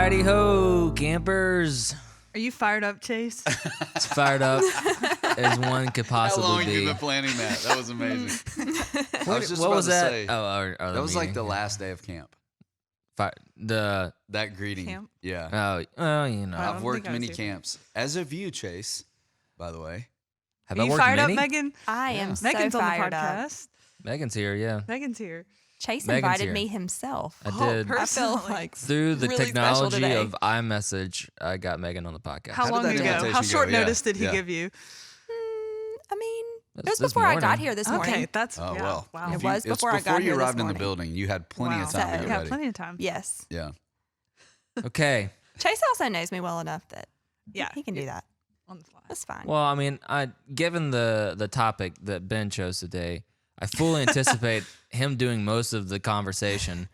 Howdy ho, campers. Are you fired up, Chase? It's fired up as one could possibly How long be. you been planning that? That was amazing. I was just what about was to that? say, That that was like the last day of camp. The That greeting. Camp? Yeah. you know. Wow. I've don't worked think I was many here. camps. As of you, Chase, by the way. Have Are I you worked fired many? up, Megan? I am Yeah. so Megan's on the fired up. podcast. Megan's here, yeah. Megan's here. Chase Megan's invited here. me himself. I Oh, did. her- I feel Personally. like Through the really special technology today. of iMessage, I got Megan on the podcast. How did long that ago? invitation How go? short Yeah, notice did he yeah. give you? I mean, it This was before I got morning. here this Okay, morning. that's Oh, yeah, well. Wow. It was It's before I got before here you this arrived in the morning. building. You had plenty Wow. of time to So- get Yeah, ready. plenty of time. Yes. Yeah. Okay. Chase also knows me well enough that Yeah, he can do that. on the fly. That's fine. Well, I mean, given the topic that Ben chose today, I fully anticipate him doing most of the conversation.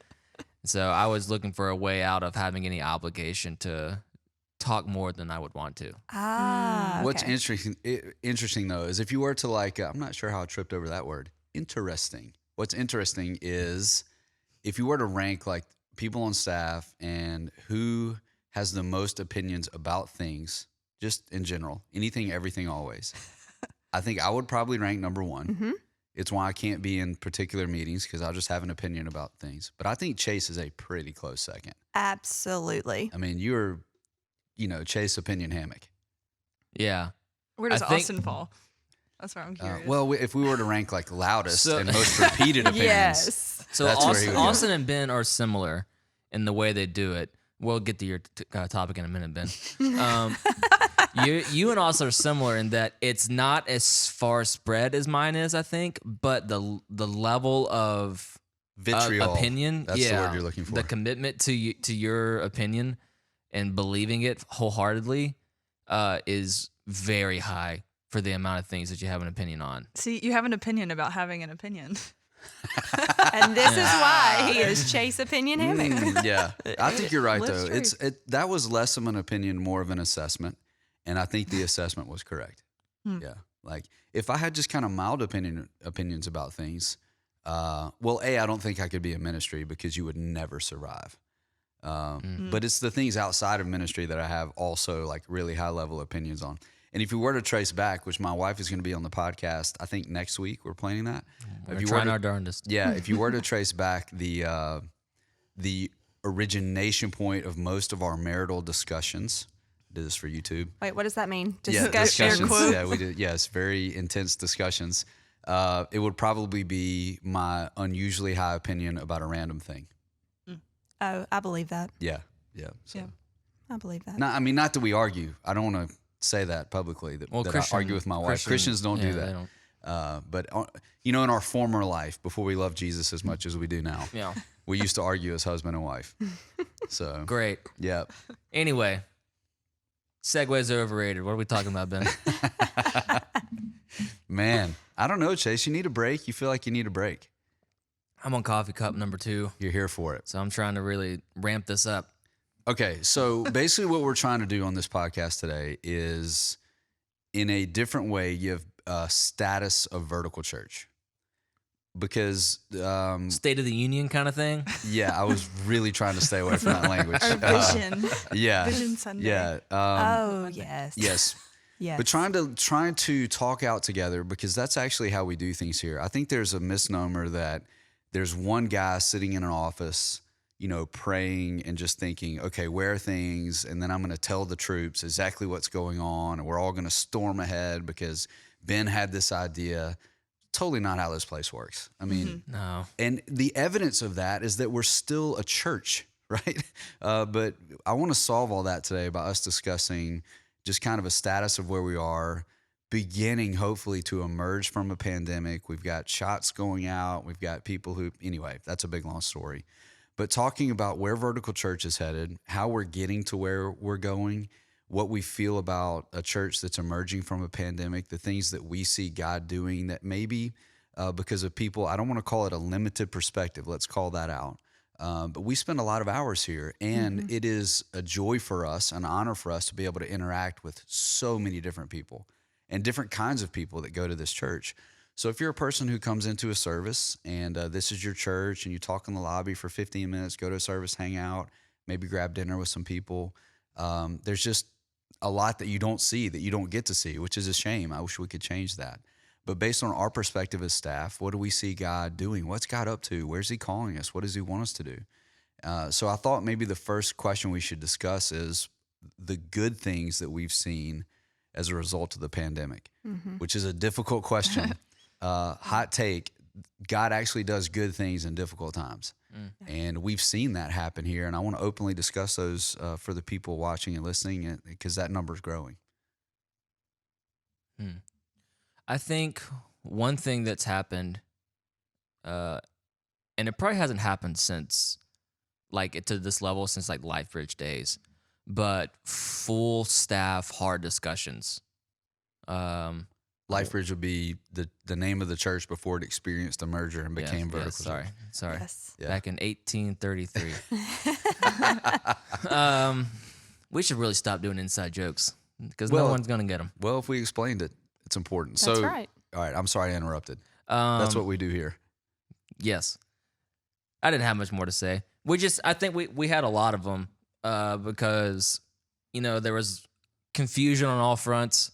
So I was looking for a way out of having any obligation to talk more than I would want to. What's okay. interesting though is if you were to I'm not sure how I tripped over that word. Interesting. What's interesting is if you were to rank like people on staff and who has the most opinions about things, just in general, anything, everything, always. I think I would probably rank number one. Mhm. It's why I can't be in particular meetings because I'll just have an opinion about things. But I think Chase is a pretty close second. Absolutely. I mean, you're, Chase opinion hammock. Yeah. Where does I think- Austin fall? That's where I'm curious. Well, if we were to rank like loudest So- and most repeated opinions, Yes. So That's where he would go. Austin and Ben are similar in the way they do it. We'll get to your topic in a minute, Ben. You and Austin are similar in that it's not as far spread as mine is, I think, but the level of vitriol, opinion, That's yeah, the word you're looking for. the commitment to your opinion and believing it wholeheartedly is very high for the amount of things that you have an opinion on. See, you have an opinion about having an opinion. And this is why he is Chase Opinion Hammock. Yeah, I think you're right Lives though. true. That was less of an opinion, more of an assessment, and I think the assessment was correct. Yeah, like if I had just kind of mild opinions about things, I don't think I could be in ministry because you would never survive. But it's the things outside of ministry that I have also like really high level opinions on. And if you were to trace back, which my wife is going to be on the podcast, I think next week we're planning that. We're If you were trying to- our darndest. Yeah, if you were to trace back the origination point of most of our marital discussions, I did this for YouTube. Wait, what does that mean? Yeah, Discussions. discussions. Yeah, we did. Yes, very intense discussions. It would probably be my unusually high opinion about a random thing. Oh, I believe that. Yeah, yeah. So. Yeah. I believe that. Not that we argue. I don't want to say that publicly that, that I argue with my wife. Christians don't do yeah, that. they don't. But in our former life, before we loved Jesus as much as we do now, Yeah. we used to argue as husband and wife. So Great. yeah. Anyway, Segways are overrated. What are we talking about, Ben? Man, I don't know, Chase. You need a break. You feel like you need a break. I'm on coffee cup number 2, You're here for it. so I'm trying to really ramp this up. Okay, so basically what we're trying to do on this podcast today is in a different way give a status of vertical church. Because, State of the Union kind of thing. yeah, I was really trying to stay away from that language. Or Vision. Yeah. Vision Sunday. Yeah. Oh, yes. Yes. Yes. But trying to talk out together because that's actually how we do things here. I think there's a misnomer that there's one guy sitting in an office, praying and just thinking, okay, where are things? And then I'm going to tell the troops exactly what's going on. And we're all going to storm ahead because Ben had this idea. Totally not how this place works. I mean, No. and the evidence of that is that we're still a church, right? But I want to solve all that today by us discussing just kind of a status of where we are, beginning hopefully to emerge from a pandemic. We've got shots going out. We've got people who, anyway, that's a big, long story. But talking about where Vertical Church is headed, how we're getting to where we're going, what we feel about a church that's emerging from a pandemic, the things that we see God doing that maybe because of people, I don't want to call it a limited perspective. Let's call that out. But we spend a lot of hours here, and it is a joy for us, an honor for us to be able to interact with so many different people and different kinds of people that go to this church. So if you're a person who comes into a service and this is your church and you talk in the lobby for 15 minutes, go to a service, hang out, maybe grab dinner with some people. There's just a lot that you don't see, that you don't get to see, which is a shame. I wish we could change that. But based on our perspective as staff, what do we see God doing? What's God up to? Where's he calling us? What does he want us to do? So I thought maybe the first question we should discuss is the good things that we've seen as a result of the pandemic, which is a difficult question. Hot take, God actually does good things in difficult times. And we've seen that happen here. And I want to openly discuss those for the people watching and listening, because that number is growing. I think one thing that's happened, and it probably hasn't happened since, like, to this level since like LifeBridge days, but full staff hard discussions. LifeBridge would be the name of the church before it experienced a merger and became Vertical. Sorry. Yes. Yeah. Back in 1833. We should really stop doing inside jokes because no Well- one's gonna get them. Well, if we explained it, it's important. That's So, right. all right, I'm sorry I interrupted. That's what we do here. Yes. I didn't have much more to say. I think we had a lot of them because, there was confusion on all fronts.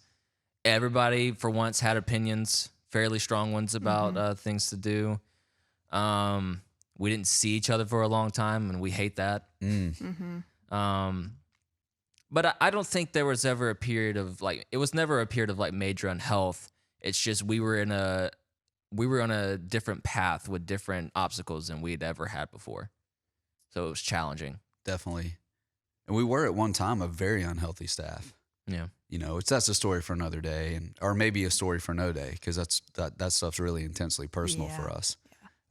Everybody, for once, had opinions, fairly strong ones about things to do. We didn't see each other for a long time, and we hate that. But I don't think there was ever a period of it was never a period of major unhealth. It's just we were on a different path with different obstacles than we'd ever had before. So it was challenging. Definitely. And we were at one time a very unhealthy staff. Yeah. That's a story for another day, or maybe a story for no day, because that stuff's really intensely personal for us.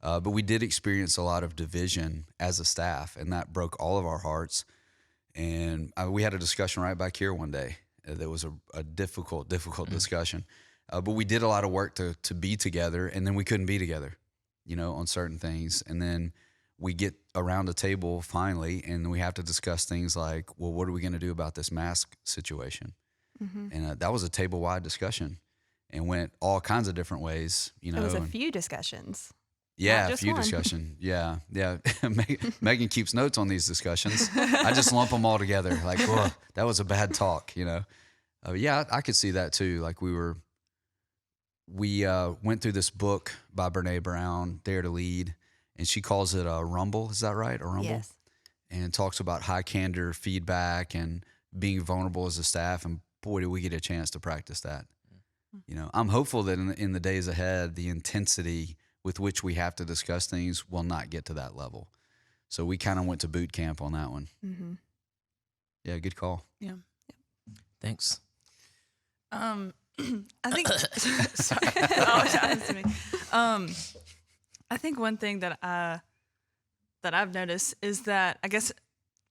But we did experience a lot of division as a staff, and that broke all of our hearts. And we had a discussion right back here one day. That was a difficult discussion. But we did a lot of work to be together, and then we couldn't be together, on certain things. And then we get around the table finally, and we have to discuss things like, well, what are we going to do about this mask situation? And that was a table-wide discussion and went all kinds of different ways, It was a few discussions. Yeah, Not a just few one. discussion. Yeah. Megan keeps notes on these discussions. I just lump them all together. Like, whoa, that was a bad talk, Yeah, I could see that too. Like we went through this book by Brene Brown, Dare to Lead, and she calls it a rumble. Is that right? A rumble? Yes. And talks about high candor feedback and being vulnerable as a staff. And boy, did we get a chance to practice that. I'm hopeful that in the days ahead, the intensity with which we have to discuss things will not get to that level. So we kind of went to boot camp on that one. Yeah, good call. Yeah. Thanks. I think. Sorry, I apologize to me. I think one thing that I've noticed is that I guess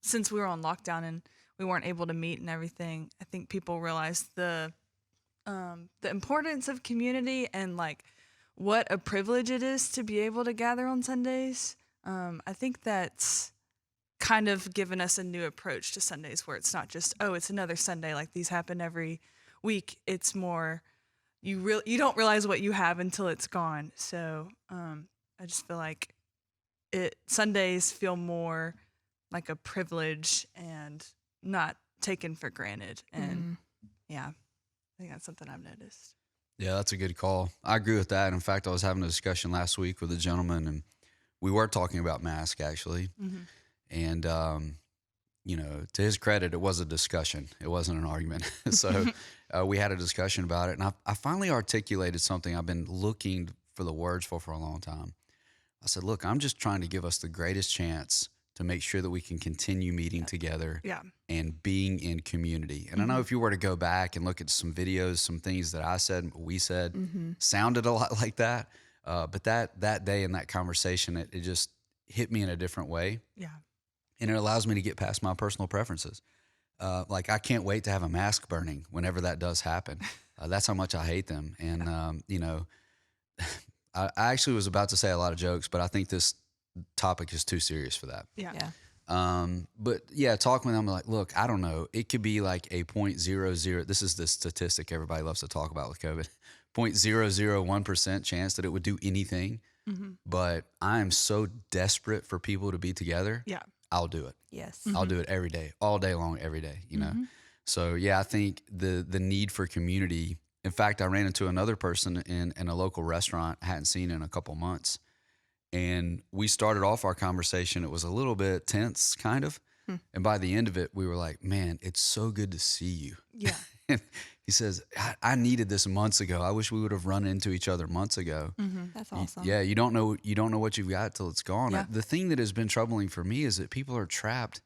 since we were on lockdown and we weren't able to meet and everything, I think people realized the importance of community and what a privilege it is to be able to gather on Sundays. I think that's kind of given us a new approach to Sundays where it's not just, oh, it's another Sunday, like these happen every week. It's more, you don't realize what you have until it's gone. So I just feel like Sundays feel more like a privilege and not taken for granted. And yeah, I think that's something I've noticed. Yeah, that's a good call. I agree with that. In fact, I was having a discussion last week with a gentleman, and we were talking about masks actually. And, to his credit, it was a discussion. It wasn't an argument. So we had a discussion about it. And I finally articulated something I've been looking for the words for a long time. I said, look, I'm just trying to give us the greatest chance to make sure that we can continue meeting together and being in community. And I know if you were to go back and look at some videos, some things that I said, we said, sounded a lot like that. But that day in that conversation, it just hit me in a different way. Yeah. And it allows me to get past my personal preferences. I can't wait to have a mask burning whenever that does happen. That's how much I hate them. And, I actually was about to say a lot of jokes, but I think this topic is too serious for that. Yeah. But yeah, talking with them, I'm like, look, I don't know. It could be like a 0.00. This is the statistic everybody loves to talk about with COVID. 0.001% chance that it would do anything. But I am so desperate for people to be together. Yeah. I'll do it. Yes. I'll do it every day, all day long, every day, you know? So yeah, I think the need for community. In fact, I ran into another person in a local restaurant I hadn't seen in a couple months. And we started off our conversation. It was a little bit tense, kind of. And by the end of it, we were like, man, it's so good to see you. Yeah. And he says, I needed this months ago. I wish we would have run into each other months ago. That's awesome. Yeah, you don't know what you've got till it's gone. Yeah. The thing that has been troubling for me is that people are trapped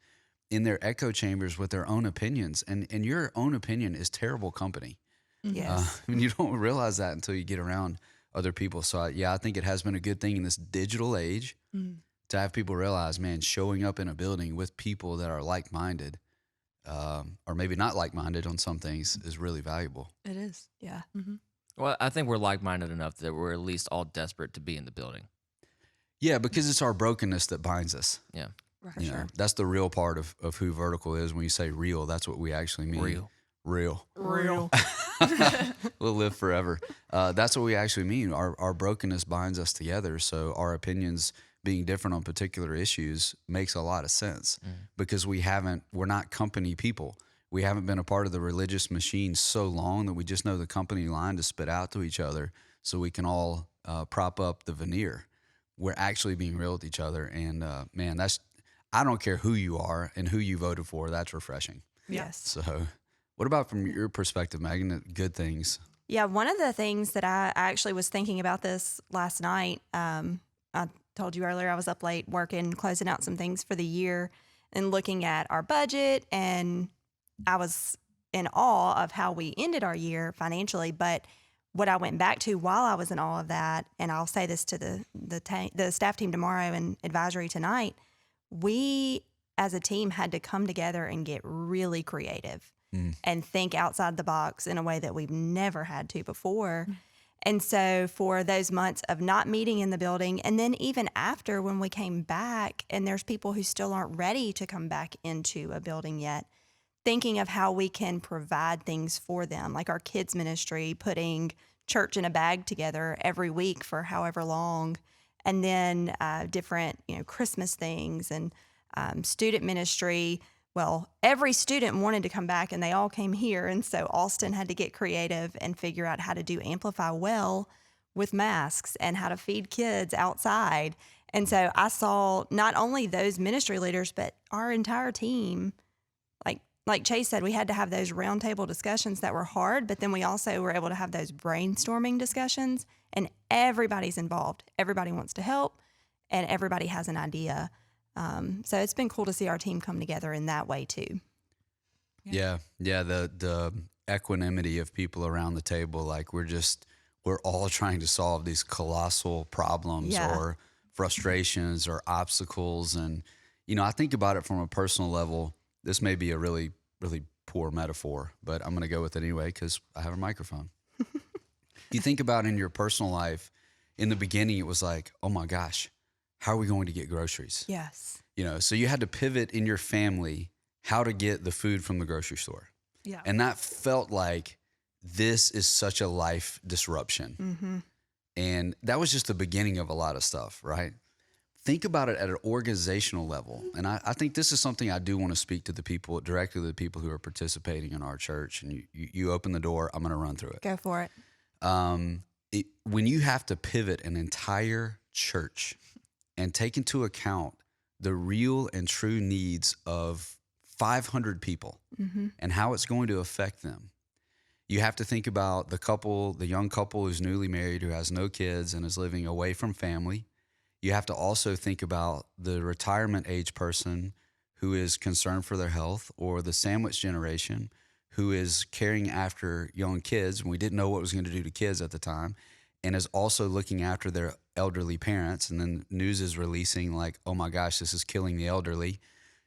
in their echo chambers with their own opinions, and your own opinion is terrible company. Yes. And you don't realize that until you get around other people. So I think it has been a good thing in this digital age to have people realize, man, showing up in a building with people that are like-minded, or maybe not like-minded on some things, is really valuable. It is. Yeah. Well, I think we're like-minded enough that we're at least all desperate to be in the building. Yeah, because it's our brokenness that binds us. Yeah. Right. You know, that's the real part of who Vertical is. When you say real, that's what we actually mean. Real. Real. We'll live forever. That's what we actually mean. Our brokenness binds us together. So our opinions being different on particular issues makes a lot of sense because we're not company people. We haven't been a part of the religious machine so long that we just know the company line to spit out to each other so we can all prop up the veneer. We're actually being real with each other. And man, I don't care who you are and who you voted for. That's refreshing. Yes. So what about from your perspective, Megan, good things? Yeah, one of the things that I actually was thinking about this last night, I told you earlier I was up late working, closing out some things for the year and looking at our budget, and I was in awe of how we ended our year financially. But what I went back to while I was in awe of that, and I'll say this to the staff team tomorrow and advisory tonight, we as a team had to come together and get really creative and think outside the box in a way that we've never had to before. And so for those months of not meeting in the building, and then even after when we came back, and there's people who still aren't ready to come back into a building yet, thinking of how we can provide things for them, like our kids ministry, putting church in a bag together every week for however long, and then different, Christmas things and student ministry. Well, every student wanted to come back and they all came here. And so Austin had to get creative and figure out how to do Amplify Well with masks and how to feed kids outside. And so I saw not only those ministry leaders, but our entire team. Like Chase said, we had to have those roundtable discussions that were hard, but then we also were able to have those brainstorming discussions, and everybody's involved. Everybody wants to help, and everybody has an idea. So it's been cool to see our team come together in that way too. Yeah. The equanimity of people around the table, like we're all trying to solve these colossal problems or frustrations or obstacles. And, I think about it from a personal level. This may be a really, really poor metaphor, but I'm going to go with it anyway because I have a microphone. You think about in your personal life, in the beginning, it was like, oh my gosh, how are we going to get groceries? Yes. So you had to pivot in your family how to get the food from the grocery store. Yeah. And that felt like this is such a life disruption. Mm-hmm. And that was just the beginning of a lot of stuff, right? Think about it at an organizational level. And I think this is something I do want to speak to directly to the people who are participating in our church. And you open the door, I'm going to run through it. Go for it. When you have to pivot an entire church and take into account the real and true needs of 500 people and how it's going to affect them. You have to think about the young couple who's newly married, who has no kids and is living away from family. You have to also think about the retirement age person who is concerned for their health, or the sandwich generation who is caring after young kids, and we didn't know what it was going to do to kids at the time, and is also looking after their elderly parents. And then news is releasing like, oh my gosh, this is killing the elderly.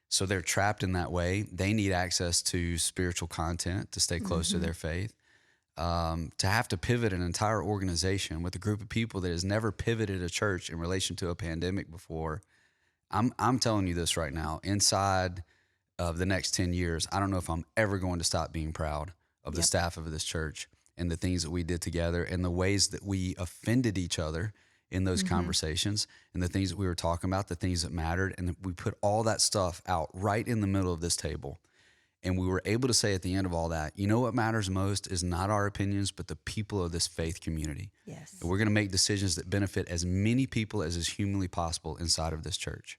So they're trapped in that way. They need access to spiritual content to stay close to their faith. To have to pivot an entire organization with a group of people that has never pivoted a church in relation to a pandemic before. I'm telling you this right now, inside of the next 10 years, I don't know if I'm ever going to stop being proud of the staff of this church and the things that we did together and the ways that we offended each other in those conversations and the things that we were talking about, the things that mattered. And we put all that stuff out right in the middle of this table. And we were able to say at the end of all that, you know what matters most is not our opinions, but the people of this faith community. Yes. And we're going to make decisions that benefit as many people as is humanly possible inside of this church.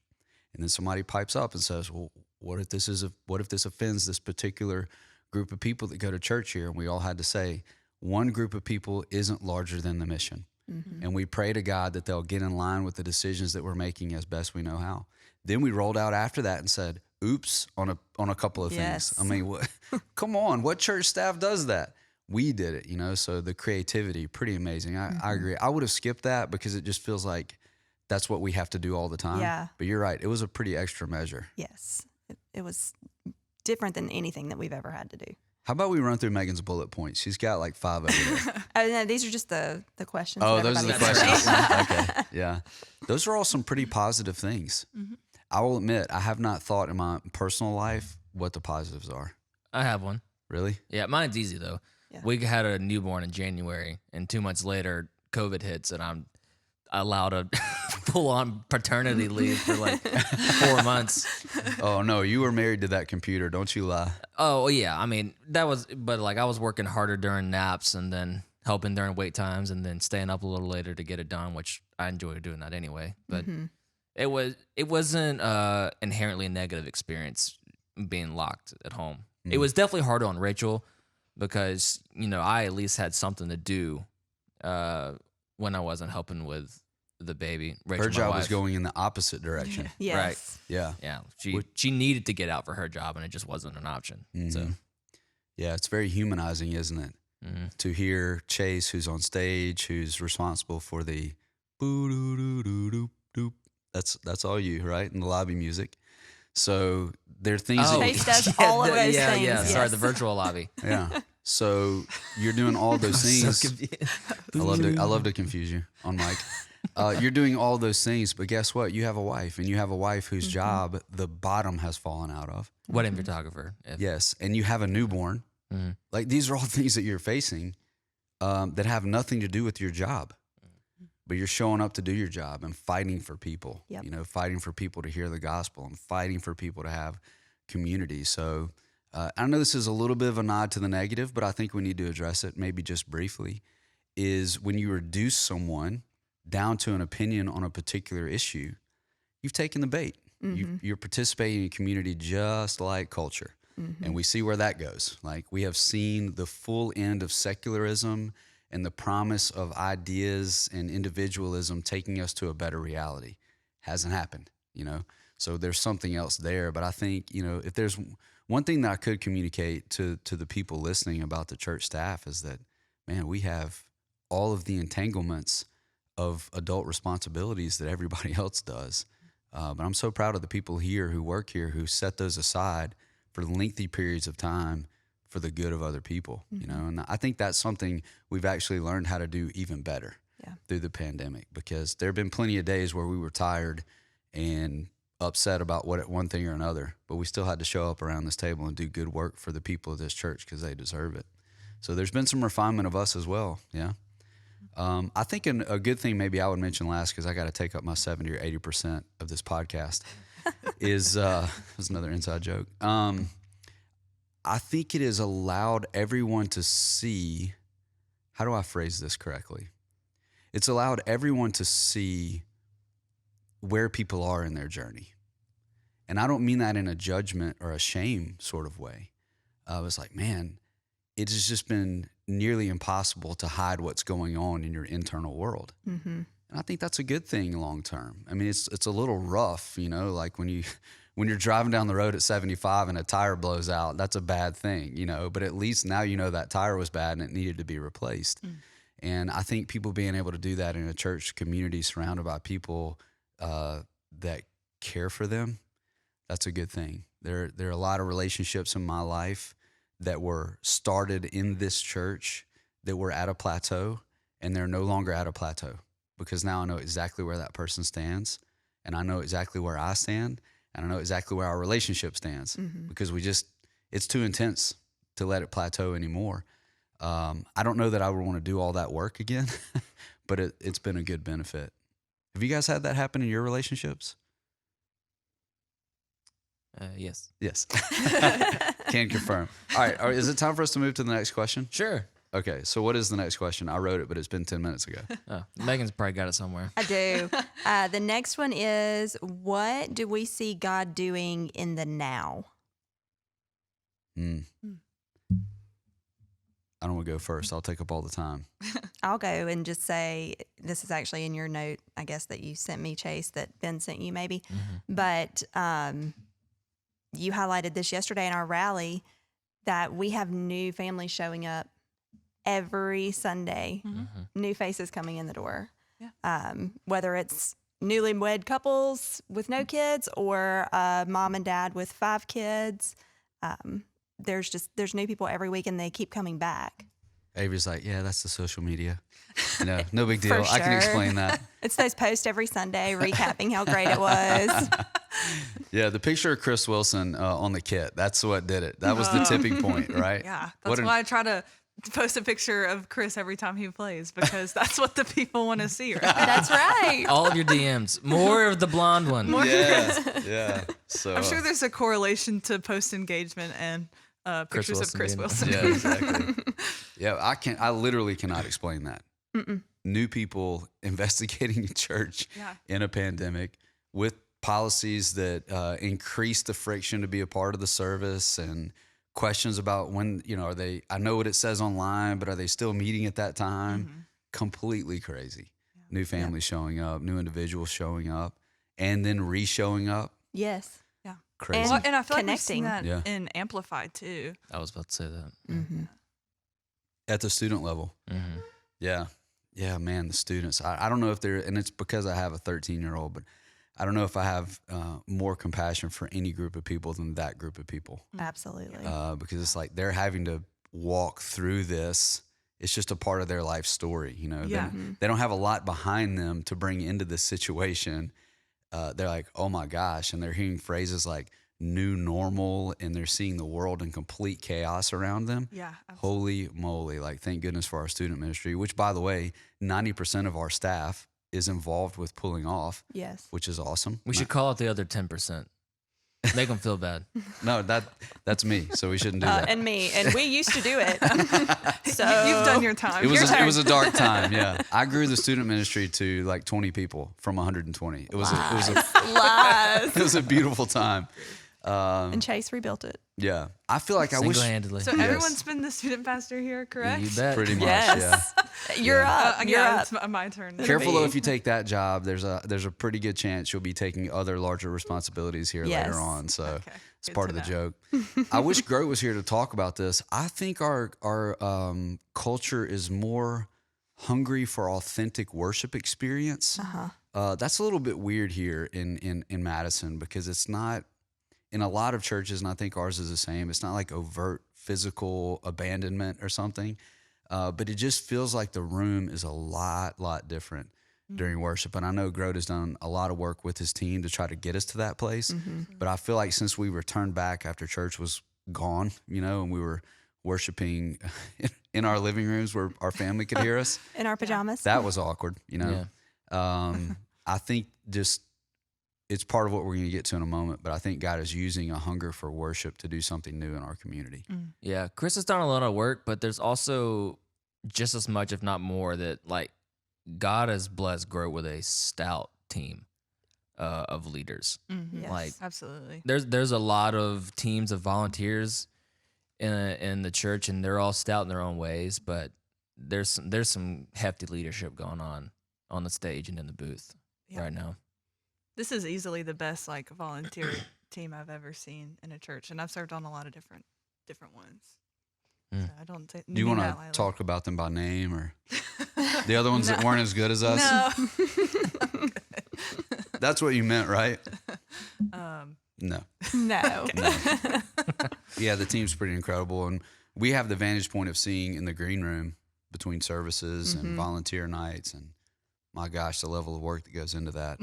And then somebody pipes up and says, well, what if this offends this particular group of people that go to church here? And we all had to say, one group of people isn't larger than the mission. And we pray to God that they'll get in line with the decisions that we're making as best we know how. Then we rolled out after that and said, oops, on a couple of Yes. things. I mean, what, come on, what church staff does that? We did it, you know, so the creativity, pretty amazing. I agree. I would have skipped that because it just feels like that's what we have to do all the time. Yeah. But you're right. It was a pretty extra measure. Yes. It was different than anything that we've ever had to do. How about we run through Megan's bullet points? She's got like 5 over there. Oh, no, these are just the questions. Oh, that those are the everybody questions. asked me. Okay. Yeah. Those are all some pretty positive things. I will admit, I have not thought in my personal life what the positives are. I have one. Really? Yeah, mine's easy though. Yeah. We had a newborn in January, and 2 months later, COVID hits, and I'm allowed a full-on paternity leave for like 4 months. Oh, no. You were married to that computer. Don't you lie. Oh yeah, I mean but like I was working harder during naps, and then helping during wait times, and then staying up a little later to get it done, which I enjoy doing that anyway. But it wasn't inherently a negative experience being locked at home. It was definitely hard on Rachel because, you know, I at least had something to do when I wasn't helping with the baby. Rachel, Her my job was wife. going in the opposite direction. Yes. Yeah. Yeah, she needed to get out for her job, and it just wasn't an option. So Yeah. It's very humanizing, isn't it? mhm. To hear Chase, who's on stage, who's responsible for the boo doo doo doo doo doop. That's all you, right? And the lobby music. So there are things that Chase does all of those yeah, things, Yeah, sorry, yes. the virtual lobby. yeah. So you're doing all those things. So confused. I love to confuse you on mic. You're doing all those things, but guess what? You have a wife, and you have a wife whose job the bottom has fallen out of. Wedding photographer. If- Yes, and you have a newborn. Mhm. Like these are all things that you're facing that have nothing to do with your job, but you're showing up to do your job and fighting for people. Yep. You know, fighting for people to hear the gospel and fighting for people to have community. So I know this is a little bit of a nod to the negative, but I think we need to address it, maybe just briefly. Is when you reduce someone down to an opinion on a particular issue, you've taken the bait. You're participating in community just like culture. And we see where that goes. Like we have seen the full end of secularism and the promise of ideas and individualism taking us to a better reality. Hasn't happened, you know? So there's something else there. But I think, you know, if there's one thing that I could communicate to the people listening about the church staff is that, man, we have all of the entanglements of adult responsibilities that everybody else does. But I'm so proud of the people here who work here who set those aside for lengthy periods of time for the good of other people, you know? And I think that's something we've actually learned how to do even better through the pandemic, because there have been plenty of days where we were tired and upset about one thing or another, but we still had to show up around this table and do good work for the people of this church because they deserve it. So there's been some refinement of us as well, yeah? I think a good thing maybe I would mention last, because I got to take up my 70 or 80% of this podcast, is that's another inside joke. I think it has allowed everyone to see, how do I phrase this correctly? It's allowed everyone to see where people are in their journey. And I don't mean that in a judgment or a shame sort of way. I was like, man, it has just been nearly impossible to hide what's going on in your internal world. And I think that's a good thing long term. I mean, it's a little rough, you know, like when you're driving down the road at 75 and a tire blows out, that's a bad thing, you know, but at least now you know that tire was bad and it needed to be replaced. And I think people being able to do that in a church community surrounded by people that care for them, that's a good thing. There are a lot of relationships in my life that were started in this church that were at a plateau, and they're no longer at a plateau, because now I know exactly where that person stands, and I know exactly where I stand, and I know exactly where our relationship stands, because it's too intense to let it plateau anymore. I don't know that I would want to do all that work again, but it's been a good benefit. Have you guys had that happen in your relationships? Yes. Yes. Can confirm. All right. Is it time for us to move to the next question? Sure. Okay. So what is the next question? I wrote it, but it's been 10 minutes ago. Oh, Megan's probably got it somewhere. I do. The next one is, what do we see God doing in the now? I don't want to go first. I'll take up all the time. I'll go and just say, this is actually in your note, I guess, that you sent me, Chase, that Ben sent you maybe. But you highlighted this yesterday in our rally, that we have new families showing up every Sunday, new faces coming in the door. Yeah. Whether it's newlywed couples with no kids or mom and dad with 5 kids. There's new people every week, and they keep coming back. Avery's like, yeah, that's the social media. No big deal. For I can sure. explain that. It's those posts every Sunday recapping how great it was. Yeah, the picture of Chris Wilson on the kit. That's what did it. That was the tipping point, right? Yeah, What that's why I try to post a picture of Chris every time he plays, because that's what the people want to see, right? That's right. All of your DMs. More of the blonde one. Yeah. So I'm sure there's a correlation to post engagement and pictures of Chris Wilson Wilson. Yeah, exactly. Yeah, I literally cannot explain that. New people investigating a church Yeah. in a pandemic with policies that increase the friction to be a part of the service, and questions about when, are they, I know what it says online, but are they still meeting at that time? Completely crazy. New families showing up, new individuals showing up, and then re-showing up. Yes. Crazy. Well, and I feel like we've seen Connecting. that Yeah. in Amplified too. I was about to say that. At the student level. Yeah. Yeah, man, the students. I don't know if they're, and it's because I have a 13-year-old, but I don't know if I have more compassion for any group of people than that group of people. Absolutely. Because it's like they're having to walk through this. It's just a part of their life story. Yeah. They don't have a lot behind them to bring into this situation. They're like, oh my gosh. And they're hearing phrases like new normal, and they're seeing the world in complete chaos around them. Yeah. Holy moly. Like, thank goodness for our student ministry, which, by the way, 90% of our staff is involved with pulling off, Yes. which is awesome. We should call it the other 10%. Make them feel bad. No, that's me. So we shouldn't do that. And me. And we used to do it. So You've done your time. It was Your it was a dark time. Yeah, I grew the student ministry to like 20 people from 120. It was lies. it was a beautiful time. And Chase rebuilt it. Yeah, I feel like I wish Single-handedly. So everyone's been the student pastor here, correct? You bet. pretty much. Yes. You're up. You're yeah, up. it's my turn. Careful though, if you take that job, there's a pretty good chance you'll be taking other larger responsibilities here Yes. later on. So Okay, it's good part to of the know. joke. I wish Grow was here to talk about this. I think our culture is more hungry for authentic worship experience. That's a little bit weird here in Madison, because it's not in a lot of churches, and I think ours is the same. It's not like overt physical abandonment or something. But it just feels like the room is a lot different during worship. And I know Grote has done a lot of work with his team to try to get us to that place. But I feel like since we returned back after church was gone, and we were worshiping in our living rooms where our family could hear us, In our pajamas. that was awkward, I think just it's part of what we're going to get to in a moment. But I think God is using a hunger for worship to do something new in our community. Yeah, Chris has done a lot of work, but there's also just as much, if not more, that like God has blessed Grow with a stout team of leaders. Mhm. Yes. Like Absolutely. there's a lot of teams of volunteers in the church, and they're all stout in their own ways, but there's some hefty leadership going on the stage and in the booth Yeah. right now. This is easily the best volunteer team I've ever seen in a church, and I've served on a lot of different ones. Mm. So I don't take. Do you want to talk about them by name, or the other ones that weren't as good as us? No. That's what you meant, right? No. No. Yeah, the team's pretty incredible. And we have the vantage point of seeing in the green room between services and volunteer nights. And my gosh, the level of work that goes into that,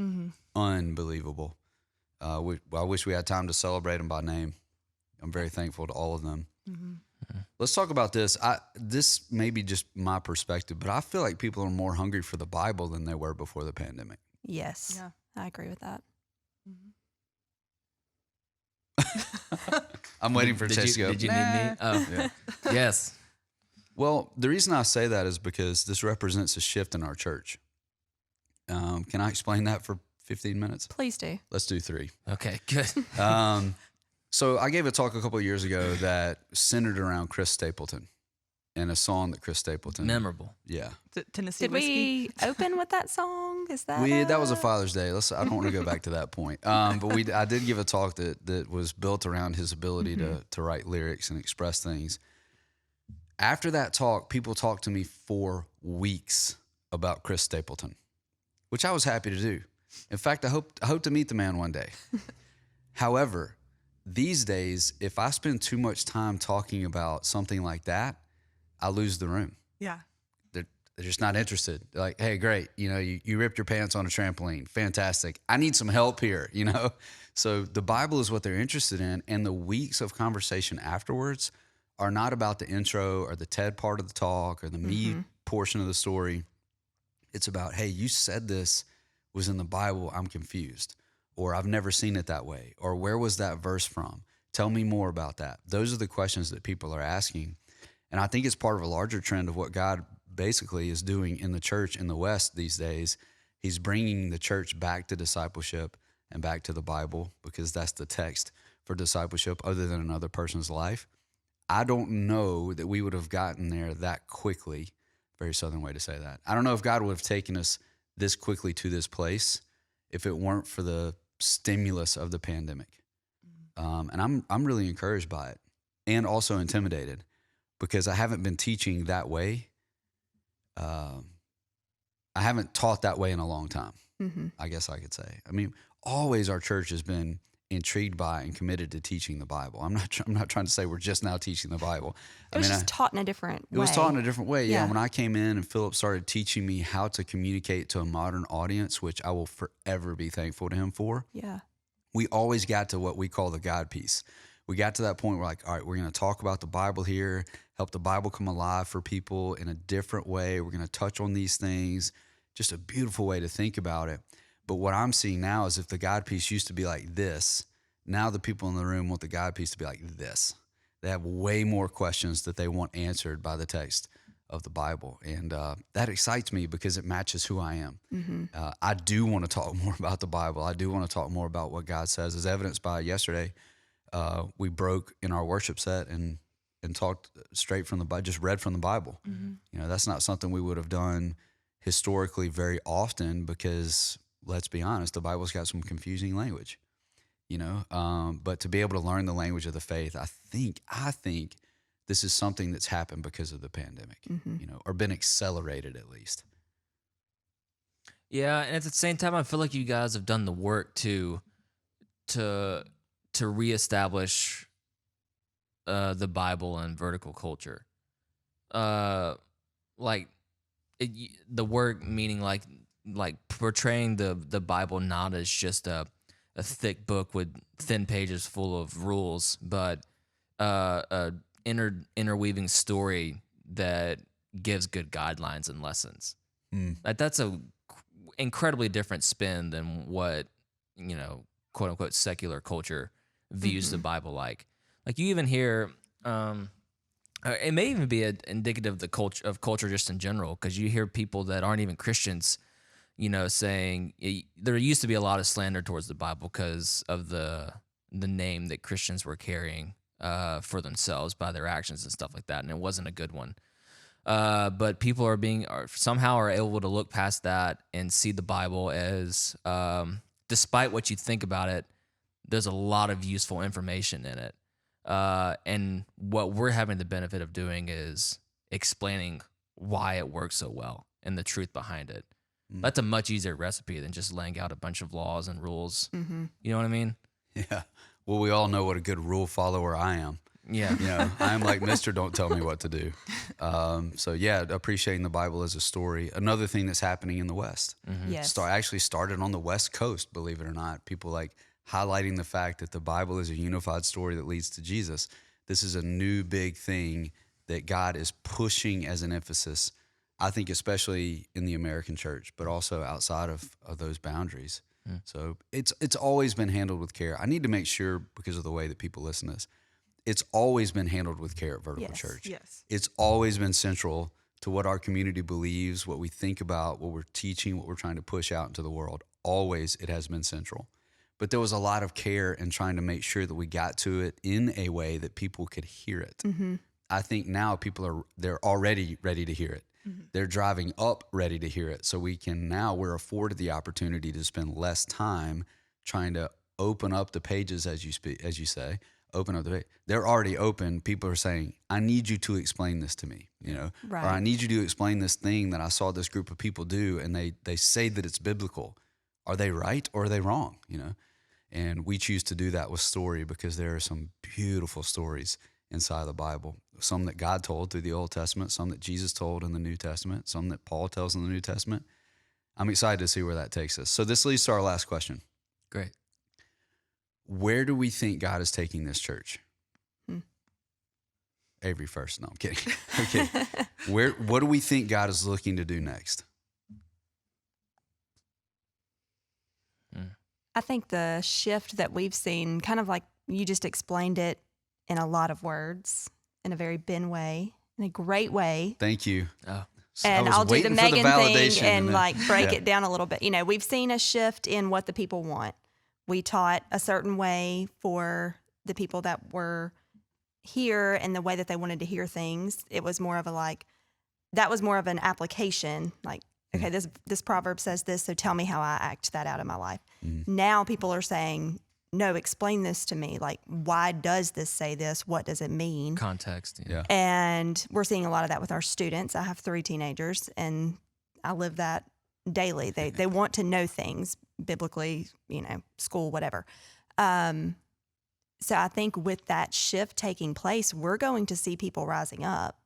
unbelievable. I wish we had time to celebrate them by name. I'm very thankful to all of them. Let's talk about this. This may be just my perspective, but I feel like people are more hungry for the Bible than they were before the pandemic. Yes. Yeah. I agree with that. I'm waiting for Did Chase to you, go. did you need me? Oh, Yeah. yes. Well, the reason I say that is because this represents a shift in our church. Can I explain that for 15 minutes? Please do. Let's do 3. Okay, good. So I gave a talk a couple of years ago that centered around Chris Stapleton and a song that Chris Stapleton. Memorable. Yeah. Tennessee Did whiskey. we open with that song? Is that That was a Father's Day. I don't want to go back to that point. But I did give a talk that was built around his ability to write lyrics and express things. After that talk, people talked to me for weeks about Chris Stapleton, which I was happy to do. In fact, I hope to meet the man one day. However, these days, if I spend too much time talking about something like that, I lose the room. Yeah. They're just not interested. They're like, hey, great. You ripped your pants on a trampoline. Fantastic. I need some help here, So the Bible is what they're interested in. And the weeks of conversation afterwards are not about the intro or the TED part of the talk or the me portion of the story. It's about, hey, you said this was in the Bible. I'm confused. Or I've never seen it that way. Or where was that verse from? Tell me more about that. Those are the questions that people are asking. And I think it's part of a larger trend of what God basically is doing in the church in the West these days. He's bringing the church back to discipleship and back to the Bible because that's the text for discipleship other than another person's life. I don't know that we would have gotten there that quickly. Very Southern way to say that. I don't know if God would have taken us this quickly to this place if it weren't for the stimulus of the pandemic. And I'm really encouraged by it and also intimidated because I haven't been teaching that way. I haven't taught that way in a long time, I guess I could say. I mean, always our church has been intrigued by and committed to teaching the Bible. I'm not trying to say we're just now teaching the Bible. It was just taught in a different way. It was taught in a different way, yeah. Yeah. When I came in and Philip started teaching me how to communicate to a modern audience, which I will forever be thankful to him for, Yeah. we always got to what we call the God piece. We got to that point where like, all right, we're going to talk about the Bible here, help the Bible come alive for people in a different way. We're going to touch on these things, just a beautiful way to think about it. But what I'm seeing now is if the God piece used to be like this, now the people in the room want the God piece to be like this. They have way more questions that they want answered by the text of the Bible. And that excites me because it matches who I am. I do want to talk more about the Bible. I do want to talk more about what God says, as evidenced by yesterday. We broke in our worship set and talked straight from the Bible, just read from the Bible. That's not something we would have done historically very often because, let's be honest, the Bible's got some confusing language, but to be able to learn the language of the faith, I think this is something that's happened because of the pandemic, or been accelerated at least. Yeah, and at the same time, I feel like you guys have done the work to reestablish the Bible and vertical culture. The work meaning like portraying the Bible not as just a thick book with thin pages full of rules, but a interweaving story that gives good guidelines and lessons. Like that's a incredibly different spin than what quote unquote secular culture views the Bible like. Like you even hear, it may even be indicative of culture just in general, because you hear people that aren't even Christians, saying there used to be a lot of slander towards the Bible because of the name that Christians were carrying for themselves by their actions and stuff like that, and it wasn't a good one. But people are able to look past that and see the Bible as, despite what you think about it, there's a lot of useful information in it. And what we're having the benefit of doing is explaining why it works so well and the truth behind it. That's a much easier recipe than just laying out a bunch of laws and rules. You know what I mean? Yeah. Well, we all know what a good rule follower I am. Yeah. I'm like, Mr. Don't tell me what to do. So yeah, appreciating the Bible as a story. Another thing that's happening in the West. Yes. Actually started on the West Coast, believe it or not. People like highlighting the fact that the Bible is a unified story that leads to Jesus. This is a new big thing that God is pushing as an emphasis I think especially in the American church, but also outside of those boundaries. So it's always been handled with care. I need to make sure, because of the way that people listen to this, it's always been handled with care at Vertical Yes. Church. Yes. It's always been central to what our community believes, what we think about, what we're teaching, what we're trying to push out into the world. Always it has been central. But there was a lot of care in trying to make sure that we got to it in a way that people could hear it. I think now they're already ready to hear it. They're driving up ready to hear it. So we're afforded the opportunity to spend less time trying to open up the pages, as you say, open up the page. They're already open. People are saying, I need you to explain this to me, Right. or I need you to explain this thing that I saw this group of people do. And they say that it's biblical. Are they right or are they wrong? And we choose to do that with story, because there are some beautiful stories inside of the Bible. Some that God told through the Old Testament, some that Jesus told in the New Testament, some that Paul tells in the New Testament. I'm excited to see where that takes us. So this leads to our last question. Great. Where do we think God is taking this church? Avery first. No, I'm kidding. Okay. What do we think God is looking to do next? I think the shift that we've seen, kind of like you just explained it in a lot of words, in a very Ben way, in a great way. Thank you. Oh, I And was I'll do the waiting for Megan thing validation and then- like break Yeah. it down a little bit. We've seen a shift in what the people want. We taught a certain way for the people that were here and the way that they wanted to hear things. It was more of that was more of an application. Like, okay, this proverb says this, so tell me how I act that out in my life. Now people are saying, no, explain this to me. Like, why does this say this? What does it mean? context. Yeah. And we're seeing a lot of that with our students. I have 3 teenagers, and I live that daily. They want to know things biblically, school, whatever. So I think with that shift taking place, we're going to see people rising up,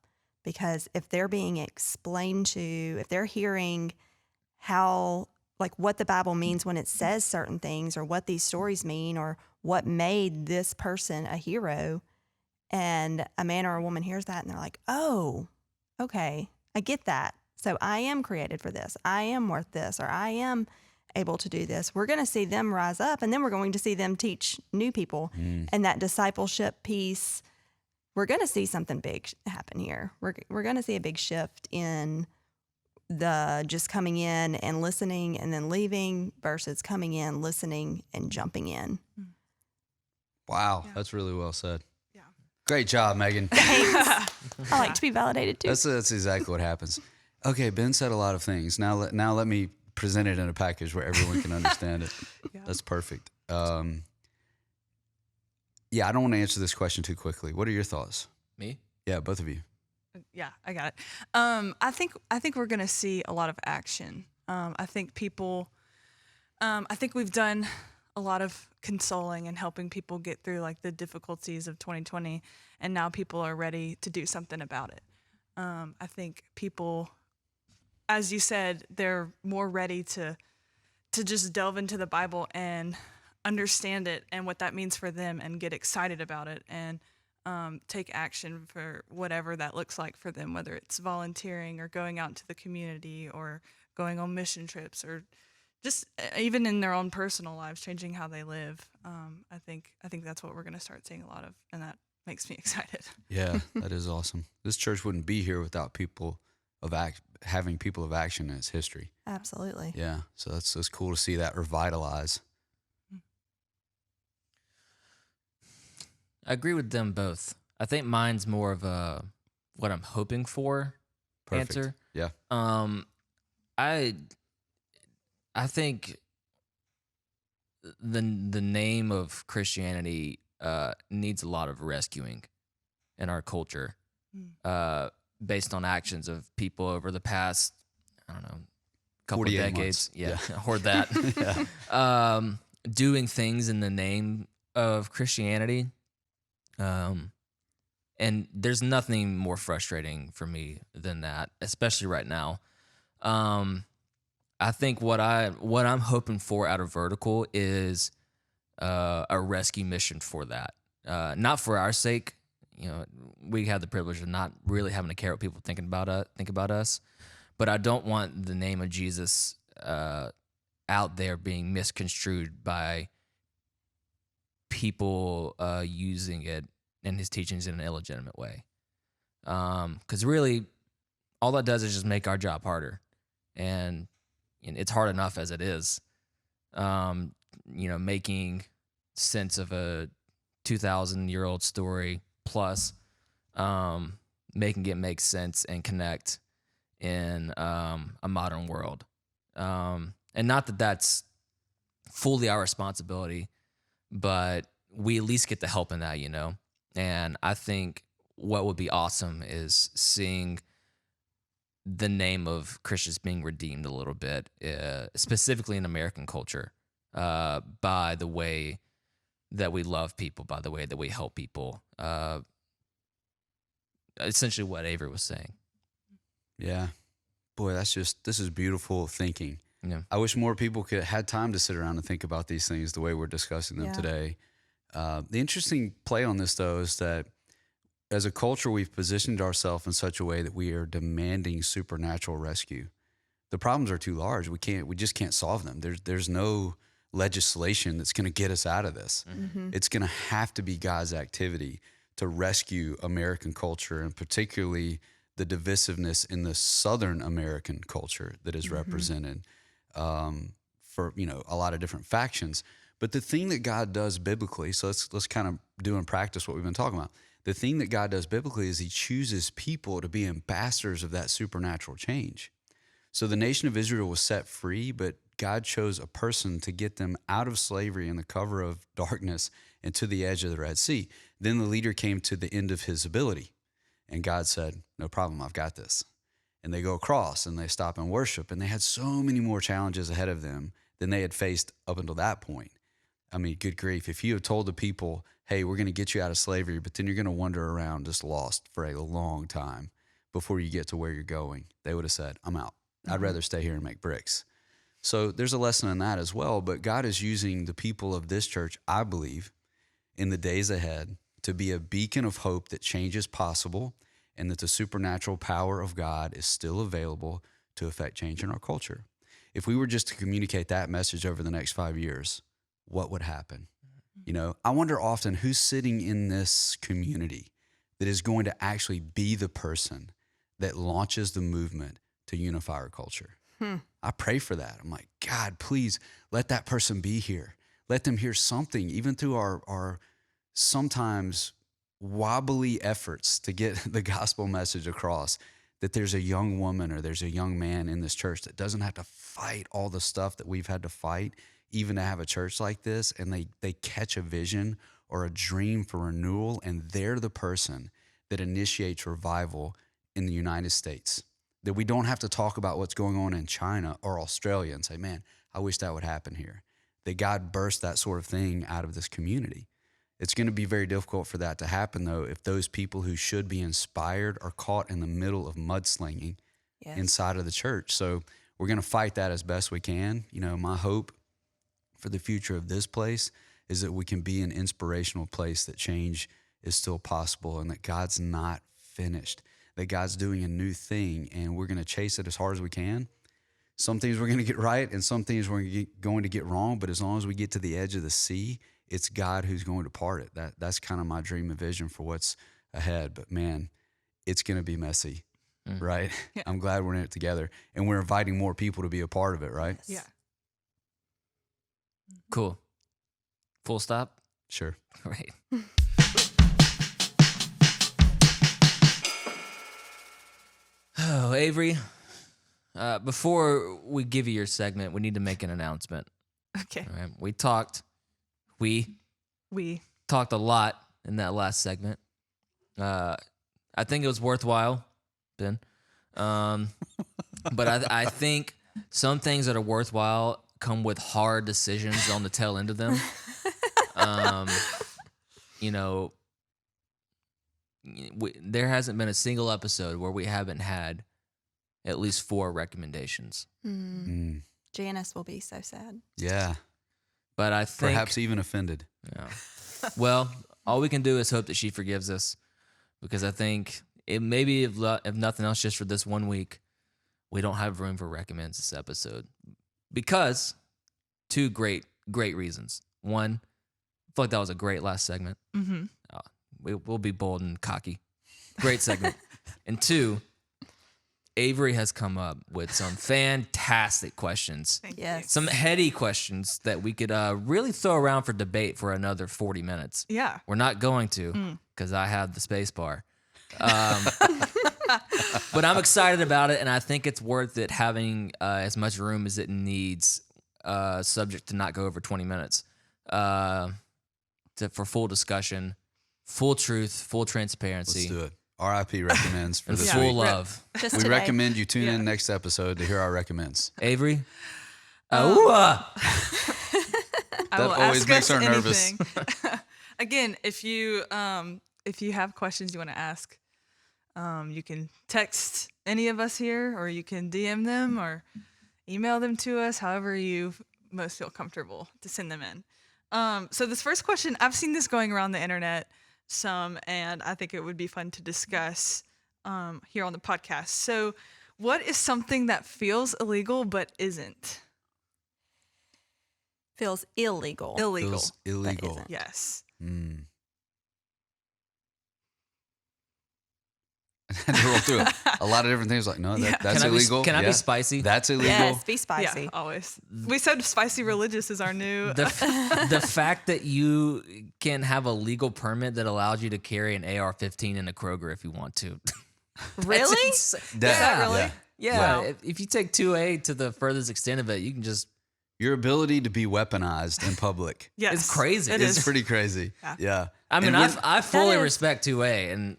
because if they're being explained to, if they're hearing how, like, what the Bible means when it says certain things, or what these stories mean, or what made this person a hero, and a man or a woman hears that and they're like, oh, okay, I get that. So I am created for this. I am worth this, or I am able to do this. We're going to see them rise up, and then we're going to see them teach new people. And that discipleship piece, we're going to see something big happen here. We're going to see a big shift in the just coming in and listening and then leaving versus coming in, listening, and jumping in. Wow. Yeah. That's really well said. Yeah. Great job, Megan. I like to be validated too. That's exactly what happens. Okay, Ben said a lot of things. Now let me present it in a package where everyone can understand it. Yeah. That's perfect. Yeah, I don't want to answer this question too quickly. What are your thoughts? Me? Yeah, both of you. Yeah, I got it. I think we're gonna see a lot of action. I think we've done a lot of consoling and helping people get through like the difficulties of 2020, and now people are ready to do something about it. I think people, as you said, they're more ready to just delve into the Bible and understand it and what that means for them, and get excited about it, and take action for whatever that looks like for them, whether it's volunteering or going out into the community or going on mission trips, or just even in their own personal lives, changing how they live. I think that's what we're going to start seeing a lot of, and that makes me excited. Yeah, that is awesome. This church wouldn't be here without people having people of action in its history. Absolutely. Yeah, so it's cool to see that revitalize. I agree with them both. I think mine's more of a what I'm hoping for Perfect. answer. Yeah. I think the name of Christianity needs a lot of rescuing in our culture, based on actions of people over the past, I don't know, couple of 48 decades. months. Yeah, hoard that. Doing things in the name of Christianity. And there's nothing more frustrating for me than that, especially right now. I think what I'm hoping for out of Vertical is a rescue mission for that. Not for our sake. We have the privilege of not really having to care what people think about us, but I don't want the name of Jesus out there being misconstrued by people using it and his teachings in an illegitimate way. Because really, all that does is just make our job harder, and it's hard enough as it is. Making sense of a 2,000-year-old story plus making it make sense and connect in a modern world. And not that that's fully our responsibility, but we at least get the help in that, And I think what would be awesome is seeing the name of Christians being redeemed a little bit, specifically in American culture, by the way that we love people, by the way that we help people. Essentially what Avery was saying. Yeah. Boy, this is beautiful thinking. Yeah. I wish more people had time to sit around and think about these things the way we're discussing them today. The interesting play on this, though, is that as a culture, we've positioned ourselves in such a way that we are demanding supernatural rescue. The problems are too large. We just can't solve them. There's no legislation that's going to get us out of this. Mm-hmm. It's going to have to be God's activity to rescue American culture, and particularly the divisiveness in the Southern American culture that is represented for a lot of different factions. But the thing that God does biblically, so let's kind of do in practice what we've been talking about. The thing that God does biblically is he chooses people to be ambassadors of that supernatural change. So the nation of Israel was set free, but God chose a person to get them out of slavery and the cover of darkness and to the edge of the Red Sea. Then the leader came to the end of his ability, and God said, no problem, I've got this. And they go across and they stop and worship, and they had so many more challenges ahead of them than they had faced up until that point. I mean, good grief. If you have told the people, hey, we're going to get you out of slavery, but then you're going to wander around just lost for a long time before you get to where you're going, they would have said, I'm out. I'd rather stay here and make bricks. So there's a lesson in that as well. But God is using the people of this church, I believe, in the days ahead to be a beacon of hope that change is possible and that the supernatural power of God is still available to affect change in our culture. If we were just to communicate that message over the next 5 years, what would happen? I wonder often who's sitting in this community that is going to actually be the person that launches the movement to unify our culture. I pray for that. I'm like, God, please let that person be here. Let them hear something, even through our sometimes wobbly efforts to get the gospel message across, that there's a young woman or there's a young man in this church that doesn't have to fight all the stuff that we've had to fight, even to have a church like this, and they catch a vision or a dream for renewal, and they're the person that initiates revival in the United States. That we don't have to talk about what's going on in China or Australia and say, man, I wish that would happen here. That God burst that sort of thing out of this community. It's going to be very difficult for that to happen, though, if those people who should be inspired are caught in the middle of mudslinging inside of the church. So we're going to fight that as best we can. My hope for the future of this place is that we can be an inspirational place, that change is still possible and that God's not finished, that God's doing a new thing, and we're going to chase it as hard as we can. Some things we're going to get right and some things we're going to get wrong, but as long as we get to the edge of the sea, it's God who's going to part it. That's kind of my dream and vision for what's ahead. But man, it's going to be messy, right? Yeah. I'm glad we're in it together, and we're inviting more people to be a part of it, right? Yeah. Cool. Full stop? Sure. Right. Oh, Avery, before we give you your segment, we need to make an announcement. Okay. All right. We talked a lot in that last segment. I think it was worthwhile, Ben. But I think some things that are worthwhile come with hard decisions on the tail end of them. There hasn't been a single episode where we haven't had at least 4 recommendations. Janice will be so sad. Yeah. But I think perhaps even offended. Yeah. Well, all we can do is hope that she forgives us, because I think it maybe if nothing else, just for this 1 week, we don't have room for recommends this episode because two great reasons. One, I feel like that was a great last segment. Mm-hmm. We'll be bold and cocky. Great segment. And two, Avery has come up with some fantastic questions. Thank Yes. Some heady questions that we could really throw around for debate for another 40 minutes. you. Yeah. We're not going to because I have the space bar. But I'm excited about it, and I think it's worth it having as much room as it needs, subject to not go over 20 minutes, for full discussion, full truth, full transparency, Let's do it. RIP recommends for and this full week. love. Just We today. recommend you tune Yeah. in next episode to hear our recommends. Avery? I That will always ask makes us her nervous. anything. Again, if you have questions you want to ask, you can text any of us here, or you can DM them or email them to us, however you most feel comfortable to send them in. So this first question, I've seen this going around the internet some, and I think it would be fun to discuss here on the podcast. So what is something that feels illegal but isn't? Feels illegal. Illegal. Feels illegal. isn't. Yes. Mm. I had to roll through a lot of different things. Like, no, Yeah. that's Can illegal. Can I Yeah. be spicy? That's illegal. Yes, be spicy. Yeah, always. We said spicy religious is our new. The fact that you can have a legal permit that allows you to carry an AR-15 in a Kroger if you want to. Really? Is That- really? Yeah. Wow. If you take 2A to the furthest extent of it, you can just. Your ability to be weaponized in public Yes, It's crazy. It is is. pretty crazy. Yeah. Yeah. I mean, And I fully is- respect 2A and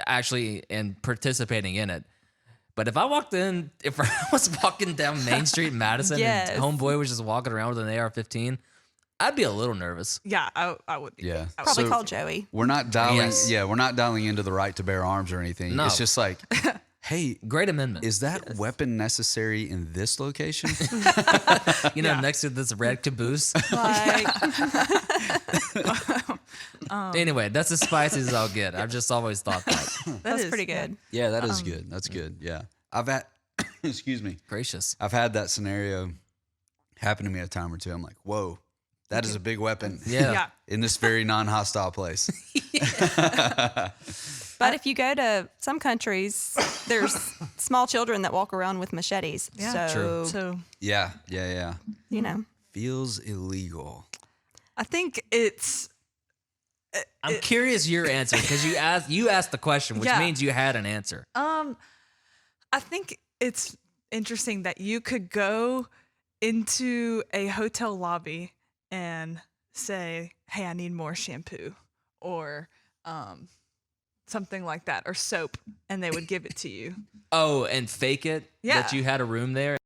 actually and participating in it. But if I was walking down Main Street in Madison Yes. and homeboy was just walking around with an AR-15, I'd be a little nervous. Yeah, I would be. Yeah. I would Probably So- call Joey. we're not dialing. Yes. Yeah, we're not dialing into the right to bear arms or anything. No. It's just like, hey, Great amendment. is that weapon necessary in this location? Next to this red caboose. Like, Anyway, that's as spicy as I'll get. I've just always thought that. that's is, pretty yeah. good. Yeah, that is good. That's good. Yeah, I've had. Excuse me. Gracious. I've had that scenario happen to me a time or two. I'm like, whoa, that is a big weapon. Yeah. Yeah. In this very non-hostile place. But if you go to some countries, there's small children that walk around with machetes. Yeah. So, True. So Yeah. you know, Feels illegal. I think it's. I'm curious your answer because you asked the question, which Yeah. means you had an answer. I think it's interesting that you could go into a hotel lobby and say, "Hey, I need more shampoo," or something like that, or soap, and they would give it to you. Oh, and fake it Yeah. that you had a room there.